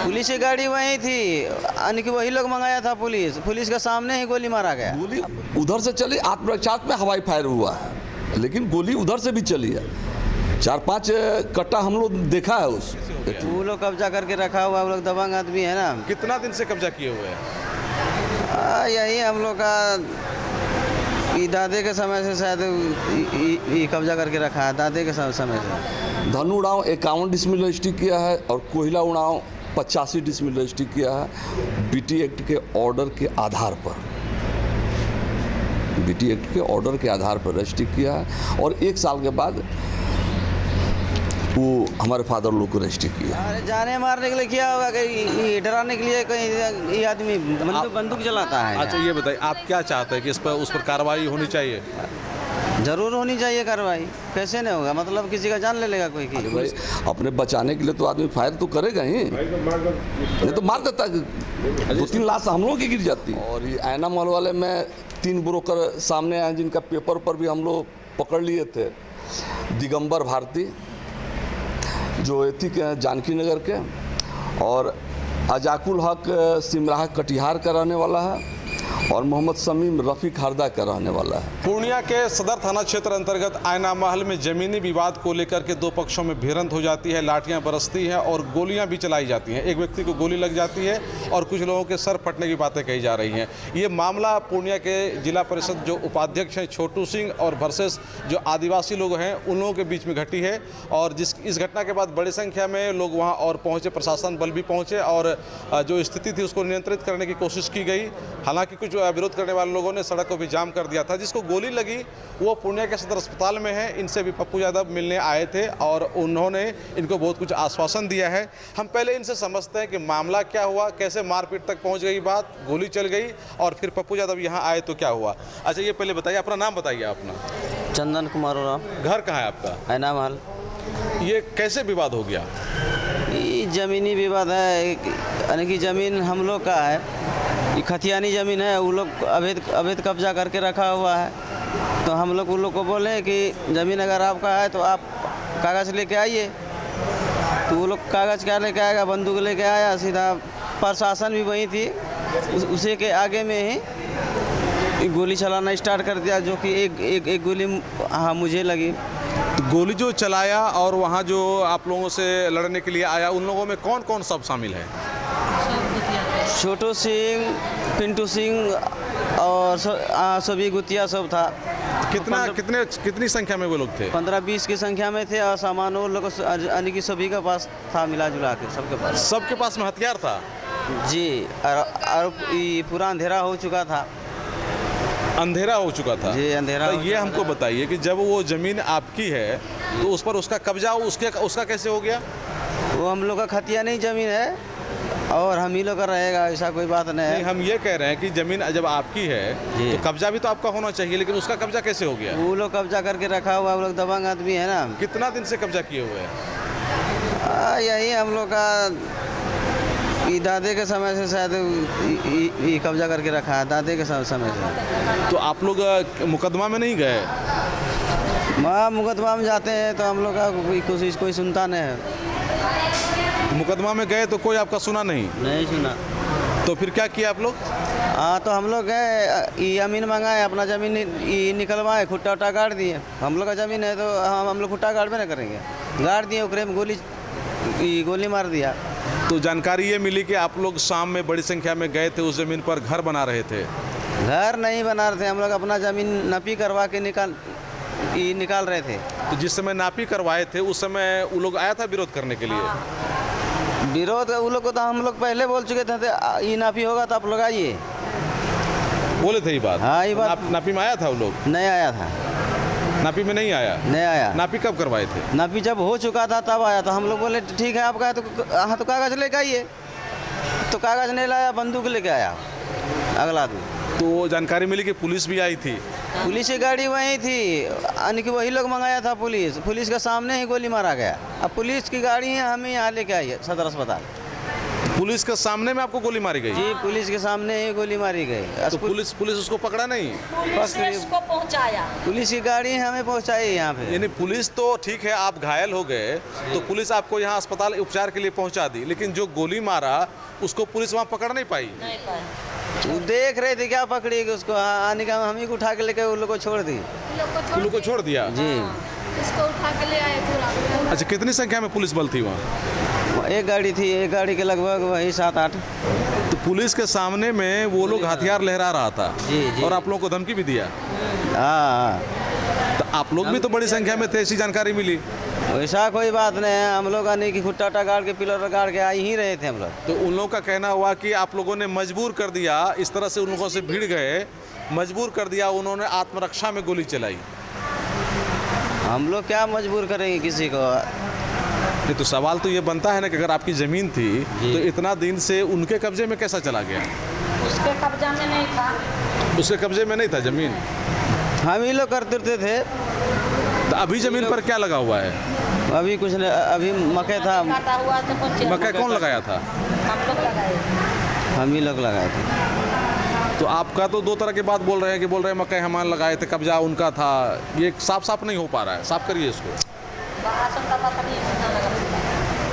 Police की गाड़ी वहीं थी, यानी कि वही लोग मंगाया था। पुलिस के सामने ही गोली मारा गया। गोली उधर से चली, आत्मरक्षा में हवाई फायर हुआ है, लेकिन गोली उधर से भी चली है। 4-5 कट्टा हम लोग देखा है उस। वो लोग कब्जा करके रखा हुआ, वो लोग दबंग आदमी है ना। कितना दिन से कब्जा किए हुए हैं? यही हम लोग का ये दादे के समय से शायद ये कब्जा करके रखा है, दादे के समय से। धनु उड़ाव 51 डिसमिल रजिस्ट्री किया है और कोयला उड़ाव 85 डिसमिल रजिस्ट्री किया है, बीटी एक्ट के ऑर्डर के आधार पर। बीटी एक्ट के ऑर्डर के आधार पर रजिस्ट्री किया है और 1 साल के बाद वो हमारे फादर लोग को रजिस्ट्री किया। अरे जाने मारने के लिए किया होगा, कहीं डराने के लिए कहीं ये आदमी बंदूक चलाता है। अच्छा ये बताइए, आप क्या चाहते हैं कि उस पर कार्रवाई होनी चाहिए? जरूर होनी चाहिए कार्रवाई, कैसे नहीं होगा? मतलब किसी का जान ले लेगा कोई की? भाई अपने बचाने के लिए तो आदमी फायर तो करेगा ही, नहीं तो मार देता। 2-3 लाश हम लोगों की गिर जाती। और ये ऐना मॉल वाले में 3 ब्रोकर सामने आए जिनका पेपर पर भी हम लोग पकड़ लिए थे। दिगंबर भारती जो एथी के हैं जानकी नगर के, और अजाकुल हक सिमराह कटिहार का रहने वाला है, और मोहम्मद शमीम रफ़ीक हरदा का रहने वाला है। पूर्णिया के सदर थाना क्षेत्र अंतर्गत आयना महल में जमीनी विवाद को लेकर के 2 पक्षों में भिड़ंत हो जाती है, लाठियां बरसती हैं और गोलियां भी चलाई जाती हैं। एक व्यक्ति को गोली लग जाती है और कुछ लोगों के सर फटने की बातें कही जा रही हैं। ये मामला पूर्णिया के जिला परिषद जो उपाध्यक्ष हैं छोटू सिंह और वर्सेस जो आदिवासी लोग हैं उन लोगों के बीच में घटी है। और इस घटना के बाद बड़ी संख्या में लोग वहाँ और पहुँचे, प्रशासन बल भी पहुँचे और जो स्थिति थी उसको नियंत्रित करने की कोशिश की गई। हालांकि कुछ विरोध करने वाले लोगों ने सड़क को भी जाम कर दिया था। जिसको गोली लगी वो पूर्णिया के सदर अस्पताल में है। इनसे भी पप्पू यादव मिलने आए थे और उन्होंने इनको बहुत कुछ आश्वासन दिया है। हम पहले इनसे समझते हैं कि मामला क्या हुआ, कैसे मारपीट तक पहुंच गई बात, गोली चल गई और फिर पप्पू यादव यहाँ आए तो क्या हुआ। अच्छा ये पहले बताइए, अपना नाम बताइए। अपना? चंदन कुमार उराव। घर कहाँ है आपका? ऐना महल। ये कैसे विवाद हो गया? ये ज़मीनी विवाद है, यानी कि ज़मीन हम लोग का है, ये खतियानी ज़मीन है, वो लोग अवैध कब्जा करके रखा हुआ है। तो हम लोग उन लोग को बोले कि ज़मीन अगर आपका है तो आप कागज़ लेके आइए। तो वो लोग कागज़ क्या लेके आएगा, बंदूक लेके आया सीधा। प्रशासन भी वहीं थी, उसी के आगे में ही गोली चलाना स्टार्ट कर दिया, जो कि एक गोली मुझे लगी। तो गोली जो चलाया और वहाँ जो आप लोगों से लड़ने के लिए आया उन लोगों में कौन कौन सब शामिल है? छोटू सिंह, पिंटू सिंह और सभी गुतिया सब था। कितनी संख्या में वो लोग थे? 15-20 की संख्या में थे और सामान वो लोग यानी कि सभी के पास था, मिला जुला के सबके पास में हथियार था जी। और ये पूरा अंधेरा हो चुका था। अंधेरा हो चुका था जी, अंधेरा। तो ये हमको बताइए कि जब वो ज़मीन आपकी है तो उस पर उसका कब्जा उसका कैसे हो गया? वो हम लोग का खतिया नहीं ज़मीन है और हम ही लोग का रहेगा, ऐसा कोई बात नहीं है। हम ये कह रहे हैं कि ज़मीन जब आपकी है तो कब्जा भी तो आपका होना चाहिए, लेकिन उसका कब्जा कैसे हो गया? वो लोग कब्जा करके रखा हुआ, वो लोग दबंग आदमी है ना। कितना दिन से कब्जा किए हुए हैं? यही हम लोग का ये दादे के समय से शायद ये कब्जा करके रखा है, दादे के समय से। तो आप लोग मुकदमा में नहीं गए? मुकदमा में जाते हैं तो हम लोग का कोई सुनता नहीं है। मुकदमा में गए तो कोई आपका सुना नहीं सुना। तो फिर क्या किया आप लोग? तो हम लोग गए, ज़मीन मंगाए, अपना ज़मीन निकलवाए, खुट्टा उट्टा गाड़ दिए। हम लोग का ज़मीन है तो हम लोग खुट्टा गाड़ में ना करेंगे, गाड़ दिए, उकरे में गोली मार दिया। तो जानकारी ये मिली कि आप लोग शाम में बड़ी संख्या में गए थे, उस ज़मीन पर घर बना रहे थे? घर नहीं बना रहे थे, हम लोग अपना ज़मीन नापी करवा के निकाल रहे थे। तो जिस समय नापी करवाए थे उस समय वो लोग आया था विरोध करने के लिए? विरोध वो लोग को तो हम लोग पहले बोल चुके थे, ये नापी होगा तो आप लोग आइए, बोले थे ये बात? हाँ, ये बात। नापी में आया था वो लोग? नहीं आया था। नापी में नहीं आया? नापी कब करवाए थे? नापी जब हो चुका था तब आया। तो हम लोग बोले ठीक है आपका है तो कागज़ लेके आइए। तो कागज़ नहीं लाया, बंदूक लेके आया अगला आदमी। तो जानकारी मिली कि पुलिस भी आई थी? पुलिस की गाड़ी वहीं थी, यानी कि वही लोग मंगाया था। पुलिस के सामने ही गोली मारा गया। अब पुलिस की गाड़ी है, हमें यहाँ लेके आई है सदर अस्पताल। पुलिस के सामने में आपको गोली मारी गई? जी, पुलिस के सामने ही गोली मारी गई। तो पुलिस उसको पकड़ा नहीं? पुलिस ने उसको पहुंचाया। पुलिस की गाड़ी हमें पहुंचाई यहाँ पे। यानी पुलिस तो ठीक है, आप घायल हो गए तो पुलिस आपको यहाँ अस्पताल उपचार के लिए पहुंचा दी, लेकिन जो गोली मारा उसको पुलिस वहाँ पकड़ नहीं पाई? नहीं पाया। वो देख रहे थे क्या पकड़ी उसको, आने का हम ही को उठा के लेके उन लोग को छोड़ दी। उन लोग को छोड़ दिया? जी। इसको उठा के ले आए पूरा। अच्छा, कितनी संख्या में पुलिस बल थी वहाँ? एक गाड़ी थी, एक गाड़ी के लगभग वही 7-8। तो पुलिस के सामने में वो लोग हथियार लहरा रहा था? जी, जी। और आप लोगों को धमकी भी दिया? हाँ, तो आप लोग भी तो बड़ी संख्या में थे, ऐसी जानकारी मिली? वैसा कोई बात नहीं है। हम लोग आने की खुट्टा गाड़ के पिलर गाड़ के आ ही रहे थे हम लोग। तो उन लोगों का कहना हुआ कि आप लोगों ने मजबूर कर दिया, इस तरह से उन लोगों से भिड़ गए, मजबूर कर दिया, उन्होंने आत्मरक्षा में गोली चलाई। हम लोग क्या मजबूर करेंगे किसी को? नहीं तो सवाल तो ये बनता है ना कि अगर आपकी ज़मीन थी तो इतना दिन से उनके कब्जे में कैसा चला गया? उसके कब्जा में नहीं था। उसके कब्जे में नहीं था ज़मीन? हम ही लोग करते थे। तो अभी ज़मीन पर क्या लगा हुआ है? अभी कुछ नहीं, अभी मकई था। काटा हुआ तो कुछ मकई कौन लगाया था? हम लोग लगाए। हम ही लोग लगाए थे। तो आपका तो दो तरह की बात बोल रहे हैं कि बोल रहे हैं मकई हमारे लगाए थे, कब्जा उनका था। ये साफ नहीं हो पा रहा है, साफ करिए इसको।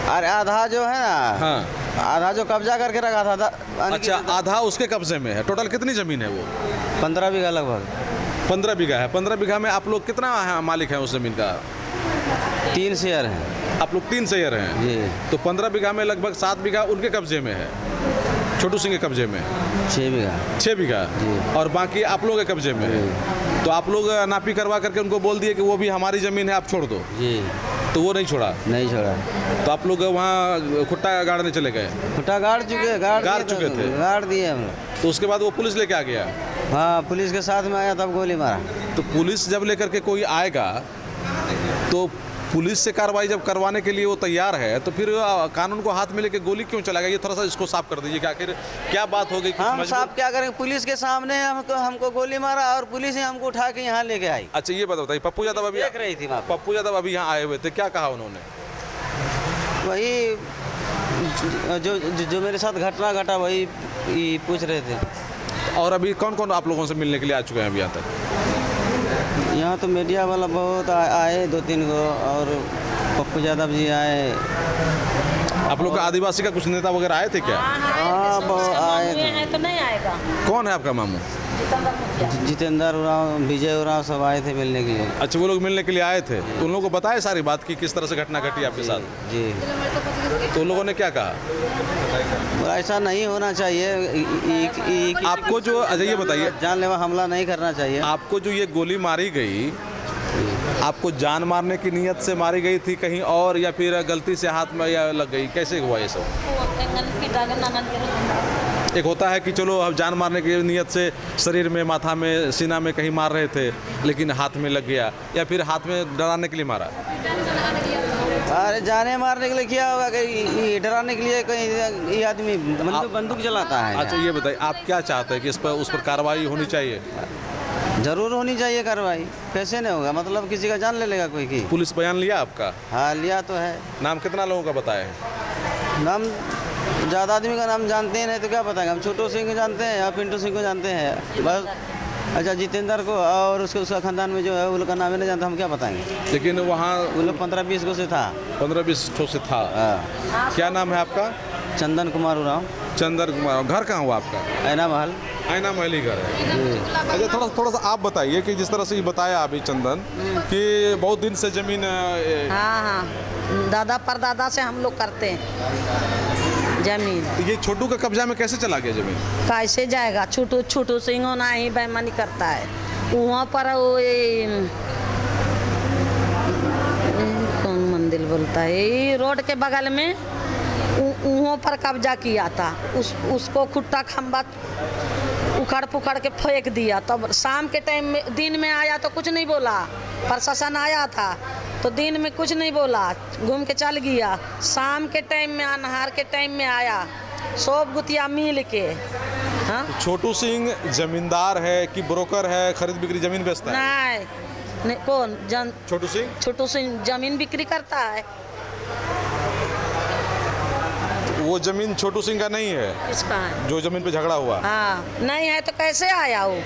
अरे आधा जो है ना, हाँ, आधा जो कब्जा करके रखा था। अच्छा, आधा उसके कब्जे में है। टोटल कितनी ज़मीन है वो? 15 बीघा लगभग। 15 बीघा है। 15 बीघा में आप लोग कितना मालिक हैं उस ज़मीन का? 3 शेयर हैं। आप लोग 3 शेयर हैं? जी। तो 15 बीघा में लगभग 7 बीघा उनके कब्जे में है, छोटू सिंह के कब्जे में 6 बीघा। 6 बीघा, और बाकी आप लोगों के कब्जे में है। तो आप लोग नापी करवा करके उनको बोल दिए कि वो भी हमारी ज़मीन है, आप छोड़ दो। जी। तो वो नहीं छोड़ा? नहीं छोड़ा। तो आप लोग वहाँ खुट्टा गाड़ने चले गए? खुट्टा गाड़ चुके थे। गाड़ दिए हम लोग। तो उसके बाद वो पुलिस लेके आ गया? हाँ, पुलिस के साथ में आया तब गोली मारा। तो पुलिस जब लेकर के कोई आएगा तो पुलिस से कार्रवाई जब करवाने के लिए वो तैयार है, तो फिर कानून को हाथ में लेके गोली क्यों चलाएगा? ये थोड़ा सा इसको साफ कर दीजिए कि आखिर क्या बात हो गई? हम साफ क्या करें? पुलिस के सामने हमको गोली मारा और पुलिस ने हमको उठा के यहाँ लेके आई। अच्छा, ये बताइए, पप्पू यादव अभी देख रही थी वहाँ पे। पप्पू यादव अभी यहाँ आए हुए थे, क्या कहा उन्होंने? वही जो मेरे साथ घटना घटा वही पूछ रहे थे। और अभी कौन कौन आप लोगों से मिलने के लिए आ चुके हैं अभी यहाँ तक? यहाँ तो मीडिया वाला बहुत आए 2-3 गो, और पप्पू यादव जी आए। आप लोग का आदिवासी का कुछ नेता वगैरह आए थे क्या? हाँ, बहुत आए थे। तो नहीं आएगा। कौन है आपका मामू? जितेंद्र उरांव, विजय उरांव सब आए थे मिलने के लिए। अच्छा, वो लोग मिलने के लिए आए थे। उन लोगों को बताया सारी बात की किस तरह से घटना घटी आपके साथ? जी। तो उन लोगों ने क्या कहा? ऐसा नहीं होना चाहिए। आपको जो, अच्छा ये बताइए, जानलेवा हमला नहीं करना चाहिए। आपको जो ये गोली मारी गई, आपको जान मारने की नीयत से मारी गई थी कहीं और, या फिर गलती से हाथ में या लग गई? कैसे हुआ ये सब? एक होता है कि चलो अब जान मारने की नीयत से शरीर में, माथा में, सीना में कहीं मार रहे थे, लेकिन हाथ में लग गया, या फिर हाथ में डराने के लिए मारा? अरे जाने मारने के लिए किया होगा, कहीं डराने के लिए। कहीं ये आदमी बंदूक चलाता है। अच्छा, ये बताइए, आप क्या चाहते हैं कि उस पर कार्रवाई होनी चाहिए? जरूर होनी चाहिए कार्रवाई। कैसे नहीं होगा? मतलब किसी का जान ले लेगा कोई की? पुलिस बयान लिया आपका? हाँ, लिया तो है। नाम कितना लोगों का बताया है? नाम ज़्यादा आदमी का नाम जानते हैं नहीं तो क्या बताएंगे? हम छोटू सिंह को जानते हैं या पिंटू सिंह को जानते हैं बस। अच्छा, जितेंद्र को और उसका खानदान में जो है वो लोग का नाम नहीं जानता, हम क्या बताएंगे? लेकिन वहाँ वो लोग 15-20 को से था। 15-20 ठो से था। हाँ। क्या नाम है आपका? चंदन कुमार उरांव। चंदन कुमार। घर कहाँ हुआ आपका? ऐना महल। आयना महली घर है। अच्छा, थोड़ा सा आप बताइए कि जिस तरह से ये बताया अभी चंदन कि बहुत दिन से जमीन हाँ, दादा परदादा से हम लोग करते हैं जमीन। तो ये छोटू का कब्जा में कैसे चला गया जमीन? कैसे जाएगा? छोटू सिंह होना ही बेईमानी करता है वहाँ पर। वो कौन मंदिर बोलता है, ये रोड के बगल में वहाँ पर कब्जा किया था। उसको खुट्टा खंबा उखड़ पुखड़ के फेंक दिया। तब शाम के टाइम में, दिन में आया तो कुछ नहीं बोला। प्रशासन आया था तो दिन में कुछ नहीं बोला, घूम के चल गया। शाम के टाइम में, अनहार के टाइम में आया, सब गुतिया मिल के। हाँ, छोटू सिंह जमींदार है कि ब्रोकर है, खरीद बिक्री जमीन बेचता है? नहीं, कौन छोटू सिंह जमीन बिक्री करता है। वो जमीन छोटू सिंह का नहीं है, किसका है? जो जमीन पे झगड़ा हुआ? हाँ, नहीं है तो कैसे आया वो?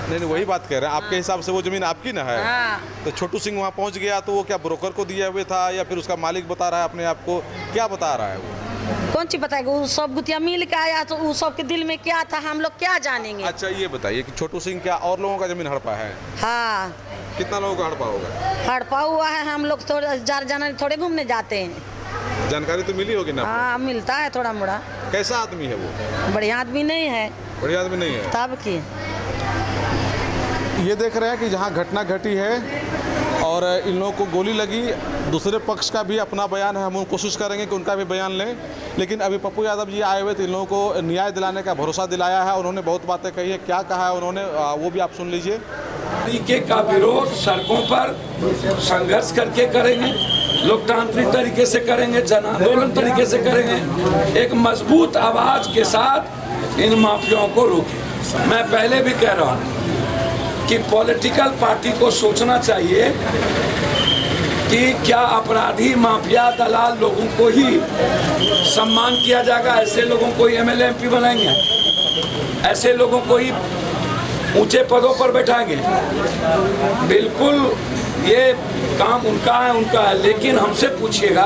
नहीं, वही बात कह रहे हैं, आपके हिसाब से वो जमीन आपकी ना है? हाँ। तो छोटू सिंह वहाँ पहुँच गया तो वो क्या ब्रोकर को दिया हुए था या फिर उसका मालिक बता रहा है अपने आप को, क्या बता रहा है वो? कौन सी बताएगा? वो सब गुतिया मिल के आया तो वो सब के दिल में क्या था हम लोग क्या जानेंगे? अच्छा ये बताइए कि छोटू सिंह क्या और लोगों का जमीन हड़पा है? हाँ, कितना लोगों का हड़पा होगा? हड़पा हुआ है। हम लोग थोड़ा जार जाना थोड़े घूमने जाते हैं। जानकारी तो मिली होगी ना? हाँ, मिलता है थोड़ा मोड़ा। कैसा आदमी है वो? बढ़िया आदमी नहीं है। बढ़िया आदमी नहीं है तब की ये देख रहे हैं कि जहाँ घटना घटी है और इन लोगों को गोली लगी, दूसरे पक्ष का भी अपना बयान है, हम कोशिश करेंगे कि उनका भी बयान लें, लेकिन अभी पप्पू यादव जी आए हुए थे, इन लोगों को न्याय दिलाने का भरोसा दिलाया है। उन्होंने बहुत बातें कही है, क्या कहा है उन्होंने वो भी आप सुन लीजिए। तरीके का विरोध सड़कों पर संघर्ष करके करेंगे, लोकतांत्रिक तरीके से करेंगे, जन आंदोलन तरीके से करेंगे, एक मजबूत आवाज के साथ इन माफियाओं को रोकें। मैं पहले भी कह रहा हूँ कि पॉलिटिकल पार्टी को सोचना चाहिए कि क्या अपराधी माफिया दलाल लोगों को ही सम्मान किया जाएगा, ऐसे लोगों को ही एमएलए एमपी बनाएंगे, ऐसे लोगों को ही ऊंचे पदों पर बैठाएंगे? बिल्कुल ये काम उनका है, लेकिन हमसे पूछिएगा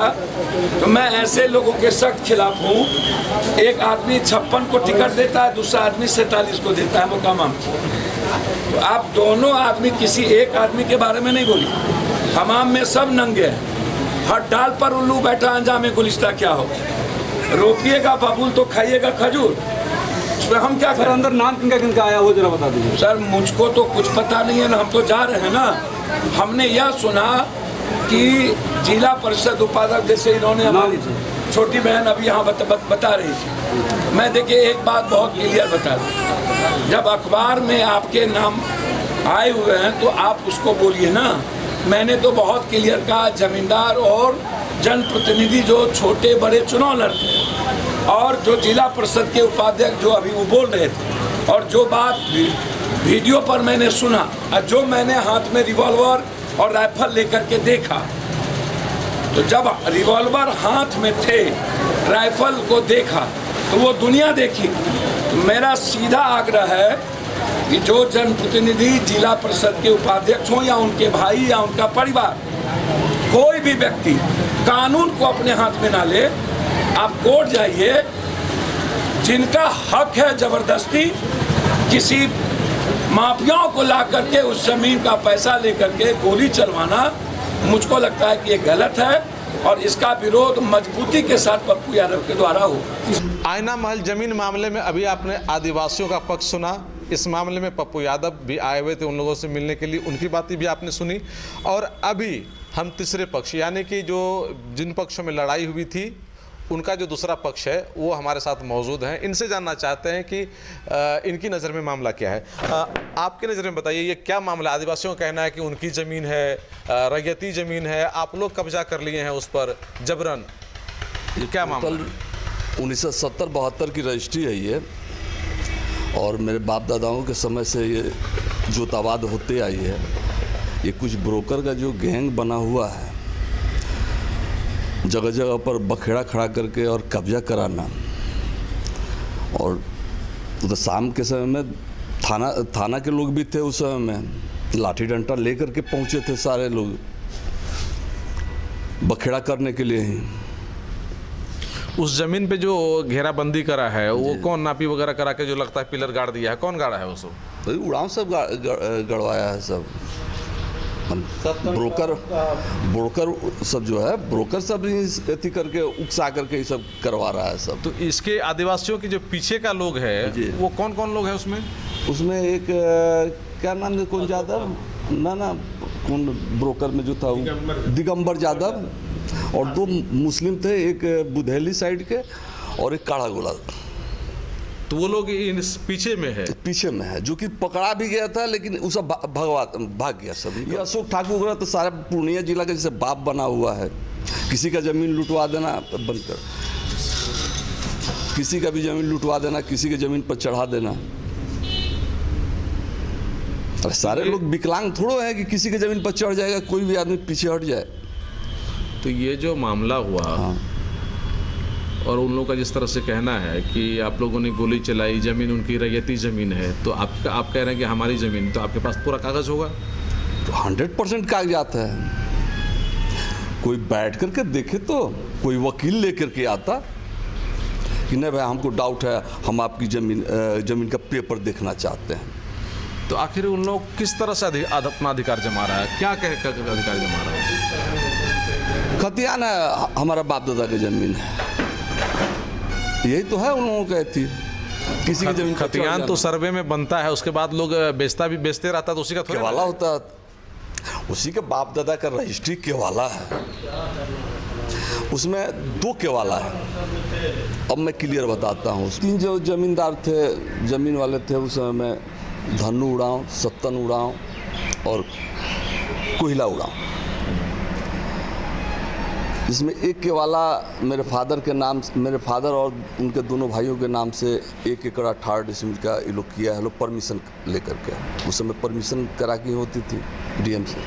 तो मैं ऐसे लोगों के सख्त खिलाफ हूँ। एक आदमी 56 को टिकट देता है, दूसरा आदमी 47 को देता है मुकाम। तो आप दोनों आदमी, किसी एक आदमी के बारे में नहीं बोलिए। हमाम में सब नंगे हैं, हर डाल पर उल्लू बैठा, अंजाम गुलिस्ता क्या होगा? रोपिएगा बबूल तो खाइएगा खजूर। उसमें हम क्या करें? अंदर नाम किनका आया वो जरा बता दीजिए। सर मुझको तो कुछ पता नहीं है ना, हम तो जा रहे हैं ना। हमने यह सुना कि जिला परिषद उपाध्यक्ष जैसे इन्होंने हमारी छोटी बहन अभी यहाँ बता रही थी। मैं देखिए एक बात बहुत क्लियर बता दूँ, जब अखबार में आपके नाम आए हुए हैं तो आप उसको बोलिए ना। मैंने तो बहुत क्लियर कहा, जमींदार और जनप्रतिनिधि जो छोटे बड़े चुनाव लड़ते हैं और जो जिला परिषद के उपाध्यक्ष जो अभी वो बोल रहे थे, और जो बात वीडियो पर मैंने सुना और जो मैंने हाथ में रिवॉल्वर और राइफल लेकर के देखा, तो जब रिवॉल्वर हाथ में थे, राइफल को देखा तो वो दुनिया देखी। तो मेरा सीधा आग्रह है कि जो जनप्रतिनिधि जिला परिषद के उपाध्यक्ष हों या उनके भाई या उनका परिवार, कोई भी व्यक्ति कानून को अपने हाथ में ना ले। आप कोर्ट जाइए, जिनका हक है जबरदस्ती किसी माफियाओं को ला करके उस जमीन का पैसा लेकर के गोली चलवाना, मुझको लगता है कि ये गलत है और इसका विरोध मजबूती के साथ पप्पू यादव के द्वारा होगा। आईना महल जमीन मामले में अभी आपने आदिवासियों का पक्ष सुना। इस मामले में पप्पू यादव भी आए हुए थे उन लोगों से मिलने के लिए, उनकी बातें भी आपने सुनी। और अभी हम तीसरे पक्ष यानी कि जो जिन पक्षों में लड़ाई हुई थी उनका जो दूसरा पक्ष है वो हमारे साथ मौजूद हैं। इनसे जानना चाहते हैं कि इनकी नज़र में मामला क्या है। आपकी नज़र में बताइए ये क्या मामला? आदिवासियों का कहना है कि उनकी ज़मीन है, रैयती ज़मीन है, आप लोग कब्जा कर लिए हैं उस पर जबरन, क्या मामला? 1970-72 की रजिस्ट्री है ये, और मेरे बाप दादाओं के समय से ये जोतावाद होते आई है। ये कुछ ब्रोकर का जो गैंग बना हुआ है, जगह जगह पर बखेड़ा खड़ा करके और कब्जा कराना। और तो शाम के समय में थाना के लोग भी थे उस समय में, लाठी डंडा लेकर के पहुंचे थे सारे लोग बखेड़ा करने के लिए ही। उस जमीन पे जो घेराबंदी करा है वो कौन नापी वगैरह करा के जो लगता है पिलर गाड़ दिया है, कौन गाड़ा है उसको? उड़ाव सब गड़वाया है सब। ब्रोकर सब जो है, ब्रोकर सब अथी करके उकसा करके ये सब करवा रहा है सब। तो इसके आदिवासियों के जो पीछे का लोग है वो कौन कौन लोग हैं उसमें? उसमें एक क्या नाम है, कौन यादव ना कौन ब्रोकर में जो था वो दिगंबर यादव, और 2 मुस्लिम थे, एक बुधेली साइड के और एक काड़ा गोला। तो वो लोग इन पीछे में है जो कि पकड़ा भी गया था, लेकिन वो सब भाग गया सब। ये अशोक ठाकुर वगैरह तो सारा पूर्णिया जिला का जैसे बाप बना हुआ है। किसी का जमीन लुटवा देना बंद कर, किसी का भी जमीन लुटवा देना, किसी के जमीन पर चढ़ा देना। और सारे लोग विकलांग थोड़ो है कि किसी के जमीन पर चढ़ जाएगा, कोई भी आदमी पीछे हट जाए। तो ये जो मामला हुआ और उन लोगों का जिस तरह से कहना है कि आप लोगों ने गोली चलाई, ज़मीन उनकी रैयती ज़मीन है, तो आप कह रहे हैं कि हमारी ज़मीन, तो आपके पास पूरा कागज़ होगा? तो 100% कागजात है। कोई बैठ करके देखे तो, कोई वकील लेकर के आता कि नहीं भाई हमको डाउट है, हम आपकी ज़मीन का पेपर देखना चाहते हैं। तो आखिर उन लोग किस तरह से अपना अधिकार जमा रहा है, क्या कह कर अधिकार जमा रहा है? खतियान है, हमारा बाप दादा की ज़मीन है, यही तो है उन लोगों का थी। किसी की ज़मीन खतियान तो सर्वे में बनता है, उसके बाद लोग बेचते रहता, तो उसी का थोड़ा केवाला होता है, उसी के बाप दादा का रजिस्ट्री केवाला है, उसमें 2 केवाला है। अब मैं क्लियर बताता हूँ। 3 जो ज़मींदार थे, ज़मीन वाले थे उस समय में, धन्नू उड़ाव, सत्तन उड़ाव और कोहिला उड़ाव। इसमें एक केवाला मेरे फादर के नाम, मेरे फादर और उनके दोनों भाइयों के नाम से 1 एकड़ 18 डिसमिल का ये लोग किया है, लोग परमिशन लेकर के। उस समय परमिशन करा की होती थी डीएम से।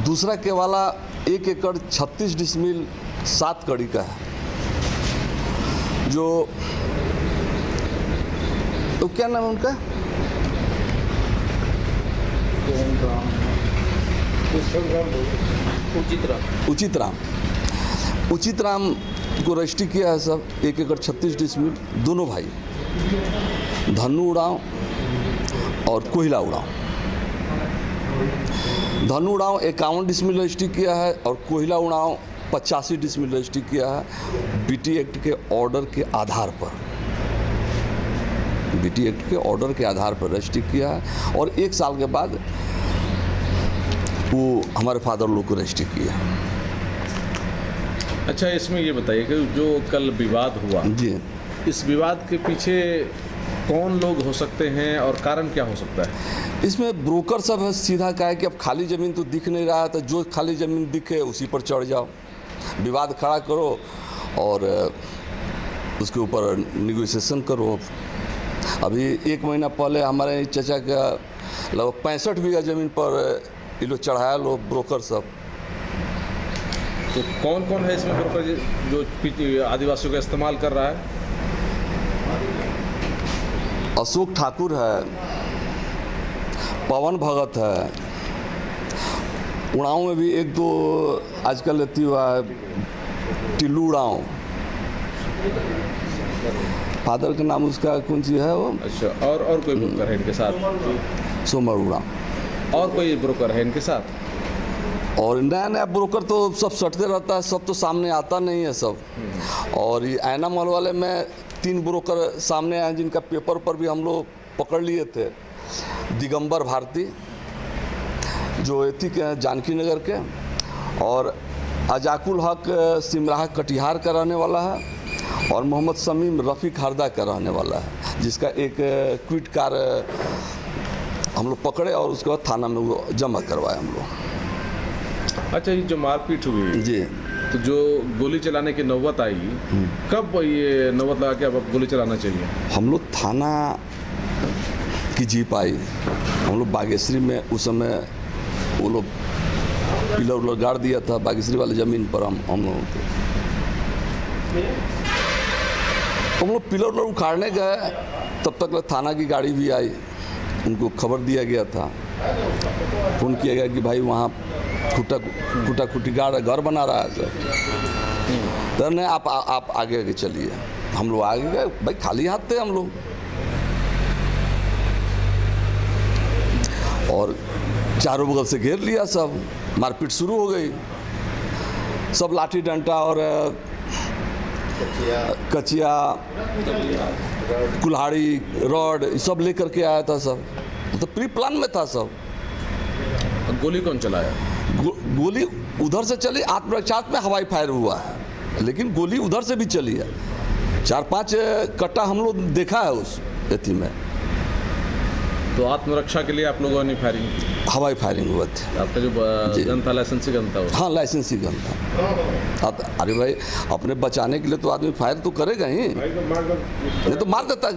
दूसरा केवाला 1 एकड़ 36 डिसमिल 7 कड़ी का है, जो तो क्या नाम है उनका, उचित राम को रजिस्ट्री किया है सब। 1 एकड़ 36 डिसमिल, दोनों भाई, धन्नू उड़ाव और कोहिला उड़ाव। धन्नू उड़ाव 51 डिसमिल रजिस्ट्री किया है और कोहिला उड़ाव 85 डिसमिल रजिस्ट्री किया है, बीटी एक्ट के ऑर्डर के आधार पर। बीटी एक्ट के ऑर्डर के आधार पर रजिस्ट्री किया है और 1 साल के बाद वो हमारे फादर लोग को रजिस्ट्री किया। अच्छा, इसमें ये बताइए कि जो कल विवाद हुआ जी, इस विवाद के पीछे कौन लोग हो सकते हैं और कारण क्या हो सकता है? इसमें ब्रोकर सब है, सीधा कहा है कि अब खाली ज़मीन तो दिख नहीं रहा है, तो जो खाली ज़मीन दिखे उसी पर चढ़ जाओ, विवाद खड़ा करो और उसके ऊपर निगोशिएशन करो। अभी 1 महीना पहले हमारे चचा का लगभग 65 बीघा ज़मीन पर ये लोग चढ़ाया, लोग ब्रोकर सब। तो कौन कौन है इसमें ब्रोकर जो आदिवासियों का इस्तेमाल कर रहा है? अशोक ठाकुर है, पवन भगत है, उड़ाव में भी 1-2 आजकल लेती हुआ है, टिल्लू उड़ाव, फादर का नाम उसका कौन सी है वो। अच्छा, और कोई ब्रोकर है इनके साथ? सोमर उड़ाव। और कोई ब्रोकर है इनके साथ? और नया ब्रोकर तो सब सटते रहता है, सब तो सामने आता नहीं है सब। और ये ऐना मॉल वाले में 3 ब्रोकर सामने आए जिनका पेपर पर भी हम लोग पकड़ लिए थे। दिगंबर भारती जो एथी के हैं जानकी नगर के, और अजाकुल हक सिमराहा कटिहार का रहने वाला है, और मोहम्मद शमीम रफ़ीक हरदा का रहने वाला है, जिसका एक क्विट कार हम लोग पकड़े और उसके बाद थाना में वो जमा करवाए हम लोग। अच्छा, ये जो मारपीट हुई जी, तो जो गोली चलाने की नौबत आई, कब ये नौबत लगा के अब गोली चलाना चाहिए? हम लोग थाना की जीप आई, हम लोग बागेश्वरी में उस समय वो लोग पिलर उलर गाड़ दिया था बागेश्वरी वाले ज़मीन पर। हम लोग हम लोग पिलर उलर उखाड़ने गए, तब तक थाना की गाड़ी भी आई, उनको खबर दिया गया था, फ़ोन किया गया कि भाई वहाँ खुटा खुटी घर बना रहा है सर। तो नहीं, आप आगे चलिए। हम लोग आगे गए, भाई खाली हाथ थे हम लोग, और चारों बगल से घेर लिया सब, मारपीट शुरू हो गई। सब लाठी डंडा और कचिया कुल्हाड़ी रॉड सब लेकर के आया था सब, तो प्री प्लान में था सब। गोली कौन चलाया? गोली उधर से चली, आत्मरक्षा में हवाई फायर हुआ है, लेकिन गोली उधर से भी चली है। 4-5 कट्टा हम लोग देखा है उस एथी में। तो आत्मरक्षा के लिए आप लोगों ने फायरिंग की? हवाई फायरिंग हुआ थी। आपका जो गन था लाइसेंसी गन था? हाँ, लाइसेंसी गन था। अरे भाई, अपने बचाने के लिए तो आदमी फायर तो करेगा ही, नहीं तो मार देता।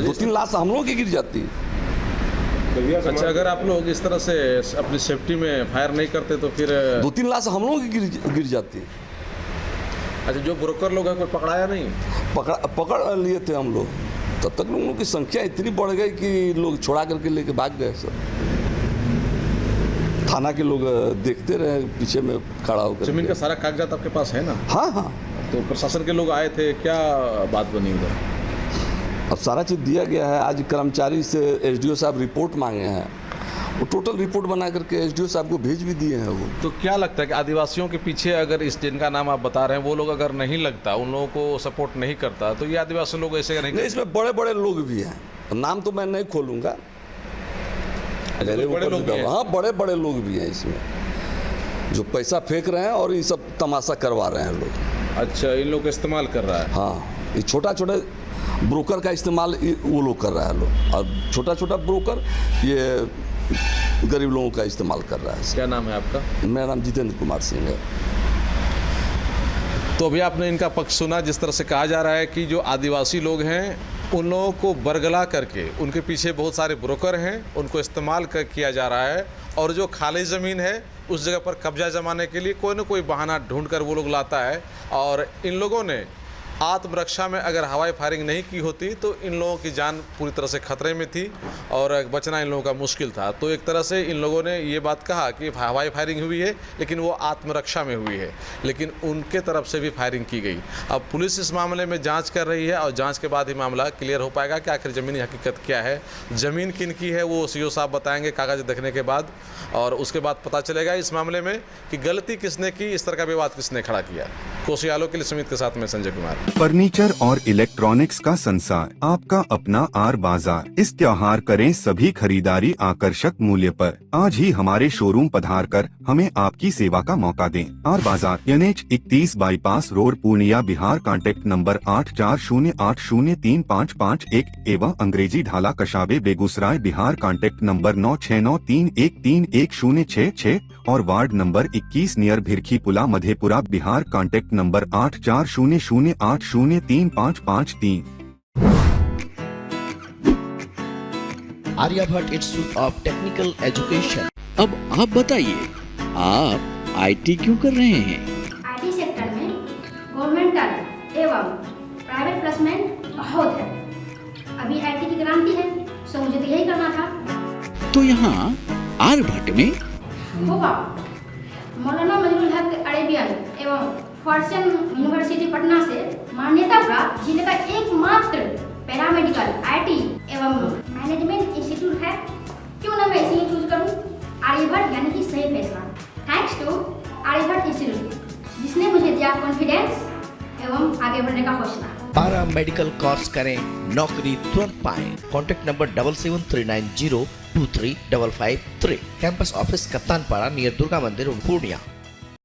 2-3 लाश हम लोगों की गिर जाती। अच्छा, अगर आप लोग इस तरह से अपनी सेफ्टी में फायर नहीं करते तो फिर 2-3 लाश हम लोगों की गिर जाती। अच्छा, जो ब्रोकर लोग हैं कोई पकड़ाया नहीं? पकड़ लिए थे हम लोग, तब तक लोगों की संख्या इतनी बढ़ गई कि लोग छोड़ा करके लेके भाग गए सब। थाना के लोग देखते रहे पीछे में खड़ा होकर। जमीन का सारा कागजात आपके पास है ना? हाँ हाँ। तो प्रशासन के लोग आए थे, क्या बात बनी उधर? अब सारा चीज़ दिया गया है। आज कर्मचारी से एसडीओ साहब रिपोर्ट मांगे हैं, वो टोटल रिपोर्ट बना करके एसडीओ साहब को भेज भी दिए हैं वो। तो क्या लगता है कि आदिवासियों के पीछे अगर इस जिनका नाम आप बता रहे हैं वो लोग अगर नहीं लगता, उन लोगों को सपोर्ट नहीं करता, तो ये आदिवासी लोग ऐसे नहीं? इसमें बड़े बड़े लोग भी हैं, नाम तो मैं नहीं खोलूँगा। बड़े लोग भी हैं? हाँ, बड़े बड़े लोग भी हैं इसमें, जो पैसा फेंक रहे हैं और ये सब तमाशा करवा रहे हैं लोग। अच्छा, इन लोग का इस्तेमाल कर रहा है? हाँ, ये छोटा छोटा ब्रोकर का इस्तेमाल वो लोग कर रहा है लोग, और छोटा छोटा ब्रोकर ये गरीब लोगों का इस्तेमाल कर रहा है। क्या नाम है आपका? मेरा नाम जितेंद्र कुमार सिंह है। तो अभी आपने इनका पक्ष सुना, जिस तरह से कहा जा रहा है कि जो आदिवासी लोग हैं उन लोगों को बरगला करके उनके पीछे बहुत सारे ब्रोकर हैं, उनको इस्तेमाल किया जा रहा है, और जो खाली ज़मीन है उस जगह पर कब्जा जमाने के लिए कोई ना कोई बहाना ढूंढ कर वो लोग लाता है। और इन लोगों ने आत्मरक्षा में अगर हवाई फायरिंग नहीं की होती तो इन लोगों की जान पूरी तरह से खतरे में थी और बचना इन लोगों का मुश्किल था। तो एक तरह से इन लोगों ने ये बात कहा कि हवाई फायरिंग हुई है, लेकिन वो आत्मरक्षा में हुई है, लेकिन उनके तरफ से भी फायरिंग की गई। अब पुलिस इस मामले में जांच कर रही है और जांच के बाद ही मामला क्लियर हो पाएगा कि आखिर ज़मीनी हकीकत क्या है, ज़मीन किन की है वो सीओ साहब बताएंगे कागज़ देखने के बाद, और उसके बाद पता चलेगा इस मामले में कि गलती किसने की, इस तरह का विवाद किसने खड़ा किया। कोसियालों के लिए सुमित के साथ में संजय कुमार। फर्नीचर और इलेक्ट्रॉनिक्स का संसार, आपका अपना आर बाजार। इस त्योहार करें सभी खरीदारी आकर्षक मूल्य पर। आज ही हमारे शोरूम पधार कर हमें आपकी सेवा का मौका दें। आर बाजार, NH 31 bypass road, Purnia, Bihar. Contact number 8408035551 एवं अंग्रेजी ढाला, कशाबे, बेगूसराय, बिहार। कांटेक्ट नंबर 9693131066 और वार्ड नंबर 21 नियर भिरखी पुला, Madhepura, Bihar. Contact number 8400803553। Aryabhatta institute of technical education. अब आप बताइए, आप IT क्यों कर रहे हैं? IT सेक्टर में गवर्नमेंटल एवं प्राइवेट प्लेसमेंट बहुत है। अभी IT की क्रांति है, सो मुझे तो यही करना था। तो यहाँ आर्यभट्ट में होगा मौलाना मजरूल हक अरेबियन एवं फॉर्चून यूनिवर्सिटी पटना से मान्यता प्राप्त जिले का एकमात्र पैरामेडिकल IT एवं मैनेजमेंट इंस्टीट्यूट है। क्यों ना मैं इसे ही चूज करूं? आर्यभट्ट यानी कि सही फैसला। थैंक्स टू आर्यभट्ट इंस्टीट्यूट, जिसने मुझे दिया कॉन्फिडेंस एवं आगे बढ़ने का हौसला। पैरामेडिकल कोर्स करें, नौकरी तुरंत पाएं। Contact number 7739023553। Campus office Kaptanpara near Durga Mandir, Purnia.